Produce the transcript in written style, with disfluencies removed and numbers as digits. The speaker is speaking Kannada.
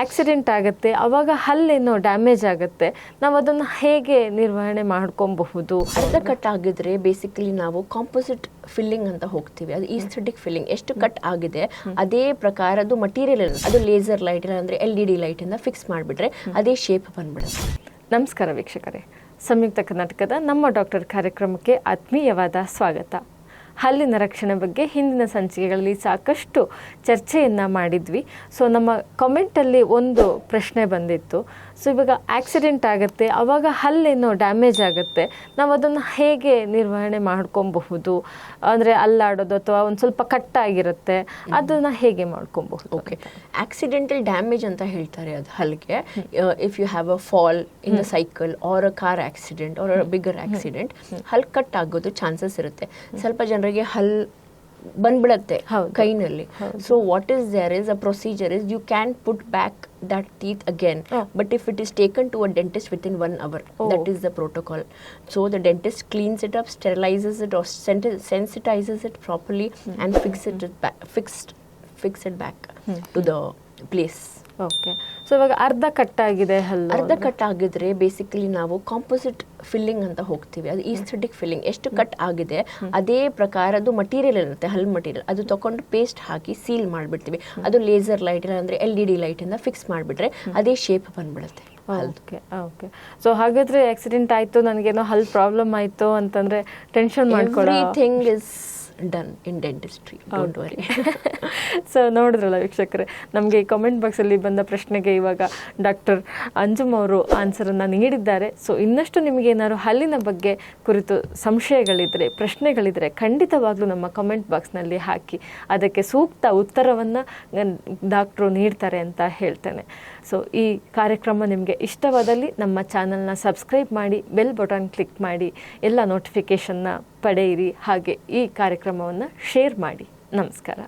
ಆಕ್ಸಿಡೆಂಟ್ ಆಗುತ್ತೆ ಆವಾಗ ಹಲ್ಲೇನೋ ಡ್ಯಾಮೇಜ್ ಆಗುತ್ತೆ, ನಾವು ಅದನ್ನು ಹೇಗೆ ನಿರ್ವಹಣೆ ಮಾಡ್ಕೊಬಹುದು? ಅರ್ಧ ಕಟ್ ಆಗಿದ್ರೆ ಬೇಸಿಕಲಿ ನಾವು ಕಾಂಪೋಸಿಟ್ ಫಿಲ್ಲಿಂಗ್ ಅಂತ ಹೋಗ್ತೀವಿ. ಅದು ಈಸ್ಥೆಟಿಕ್ ಫಿಲ್ಲಿಂಗ್. ಎಷ್ಟು ಕಟ್ ಆಗಿದೆ ಅದೇ ಪ್ರಕಾರದ್ದು ಮಟೀರಿಯಲ್ ಅದು ಲೇಸರ್ ಲೈಟ್ ಇಲ್ಲ ಅಂದ್ರೆ LED ಲೈಟ್ ಇಂದ ಫಿಕ್ಸ್ ಮಾಡಿಬಿಟ್ರೆ ಅದೇ ಶೇಪ್ ಬಂದ್ಬಿಡುತ್ತೆ. ನಮಸ್ಕಾರ ವೀಕ್ಷಕರೇ, ಸಂಯುಕ್ತ ಕರ್ನಾಟಕದ ನಮ್ಮ ಡಾಕ್ಟರ್ ಕಾರ್ಯಕ್ರಮಕ್ಕೆ ಆತ್ಮೀಯವಾದ ಸ್ವಾಗತ. ಹಲ್ಲಿನ ರಕ್ಷಣೆ ಬಗ್ಗೆ ಹಿಂದಿನ ಸಂಚಿಕೆಗಳಲ್ಲಿ ಸಾಕಷ್ಟು ಚರ್ಚೆಯನ್ನು ಮಾಡಿದ್ವಿ. ಸೊ ನಮ್ಮ ಕಮೆಂಟಲ್ಲಿ ಒಂದು ಪ್ರಶ್ನೆ ಬಂದಿತ್ತು. ಸೊ ಇವಾಗ ಆಕ್ಸಿಡೆಂಟ್ ಆಗುತ್ತೆ ಆವಾಗ ಹಲ್ಲೇನೋ ಡ್ಯಾಮೇಜ್ ಆಗುತ್ತೆ, ನಾವು ಅದನ್ನು ಹೇಗೆ ನಿರ್ವಹಣೆ ಮಾಡ್ಕೊಬಹುದು? ಅಂದರೆ ಅಲ್ಲಾಡೋದು ಅಥವಾ ಒಂದು ಸ್ವಲ್ಪ ಕಟ್ಟಾಗಿರುತ್ತೆ, ಅದನ್ನು ಹೇಗೆ ಮಾಡ್ಕೊಬಹುದು? ಓಕೆ, ಆಕ್ಸಿಡೆಂಟಲ್ ಡ್ಯಾಮೇಜ್ ಅಂತ ಹೇಳ್ತಾರೆ ಅದು ಹಲ್ಗೆ. If you have a fall in the cycle or a car accident or a bigger accident, ಹಲ್ ಕಟ್ ಆಗೋದು ಚಾನ್ಸಸ್ ಇರುತ್ತೆ. ಸ್ವಲ್ಪ ಜನರಿಗೆ ಹಲ್ ಬಂದ್ಬಿಡತ್ತೆ ಕೈನಲ್ಲಿ. So what is there is a procedure is you can put back that teeth again, but if it is taken to a dentist within 1 hour, that is the protocol. So the dentist cleans it up, sterilizes it or sensitizes it properly and fix it back to the place. Okay, so ಇವಾಗ ಅರ್ಧ ಕಟ್ಟಾಗಿದೆ ಹಲ್ಲು, ಅರ್ಧ ಕಟ್ ಆಗಿದ್ರೆ ಬೇಸಿಕಲಿ ನಾವು ಕಾಂಪೋಸಿಟ್ ಫಿಲ್ಲಿಂಗ್ ಅಂತ ಹೋಗ್ತೀವಿ. ಅದು ಈಸ್ಥೆಟಿಕ್ ಫಿಲ್ಲಿಂಗ್. ಎಷ್ಟು ಕಟ್ ಆಗಿದೆ ಅದೇ ಪ್ರಕಾರದ್ದು ಮಟೀರಿಯಲ್ ಇರುತ್ತೆ, ಹಲ್ ಮಟೀರಿಯಲ್, ಅದು ತಗೊಂಡು ಪೇಸ್ಟ್ ಹಾಕಿ ಸೀಲ್ ಮಾಡಿಬಿಡ್ತೀವಿ. ಅದು ಲೇಸರ್ ಲೈಟ್ ಇಲ್ಲ ಅಂದ್ರೆ LED ಲೈಟ್ ಇಂದ ಫಿಕ್ಸ್ ಮಾಡಿಬಿಟ್ರೆ ಅದೇ ಶೇಪ್ ಬಂದ್ಬಿಡುತ್ತೆ. ಓಕೆ ಓಕೆ, ಸೊ ಹಾಗಾದ್ರೆ ಆಕ್ಸಿಡೆಂಟ್ ಆಯ್ತು, ನನಗೇನೋ ಹಲ್ ಪ್ರಾಬ್ಲಮ್ ಆಯ್ತು ಅಂತಂದ್ರೆ ಟೆನ್ಷನ್ ಮಾಡ್ಕೊಳ್ಳೋ everything is done in dentistry, don't worry. So ನೋಡಿದ್ರಲ್ಲ ವೀಕ್ಷಕರೇ, ನಮಗೆ ಈ ಕಾಮೆಂಟ್ ಬಾಕ್ಸಲ್ಲಿ ಬಂದ ಪ್ರಶ್ನೆಗೆ ಇವಾಗ ಡಾಕ್ಟರ್ ಅಂಜುಮ್ ಅವರು ಆನ್ಸರನ್ನು ನೀಡಿದ್ದಾರೆ. ಸೊ ಇನ್ನಷ್ಟು ನಿಮಗೇನಾದ್ರು ಹಲ್ಲಿನ ಬಗ್ಗೆ ಕುರಿತು ಸಂಶಯಗಳಿದ್ರೆ, ಪ್ರಶ್ನೆಗಳಿದ್ರೆ ಖಂಡಿತವಾಗ್ಲೂ ನಮ್ಮ ಕಮೆಂಟ್ ಬಾಕ್ಸ್ನಲ್ಲಿ ಹಾಕಿ, ಅದಕ್ಕೆ ಸೂಕ್ತ ಉತ್ತರವನ್ನು ಡಾಕ್ಟ್ರು ನೀಡ್ತಾರೆ ಅಂತ ಹೇಳ್ತೇನೆ. ಸೊ ಈ ಕಾರ್ಯಕ್ರಮ ನಿಮಗೆ ಇಷ್ಟವಾದಲ್ಲಿ ನಮ್ಮ ಚಾನಲ್ನ ಸಬ್ಸ್ಕ್ರೈಬ್ ಮಾಡಿ, ಬೆಲ್ ಬಟನ್ ಕ್ಲಿಕ್ ಮಾಡಿ, ಎಲ್ಲ ನೋಟಿಫಿಕೇಷನ್ನ ಪಡೆಯಿರಿ. ಹಾಗೆ ಈ ಕಾರ್ಯಕ್ರಮವನ್ನು ಶೇರ್ ಮಾಡಿ. ನಮಸ್ಕಾರ.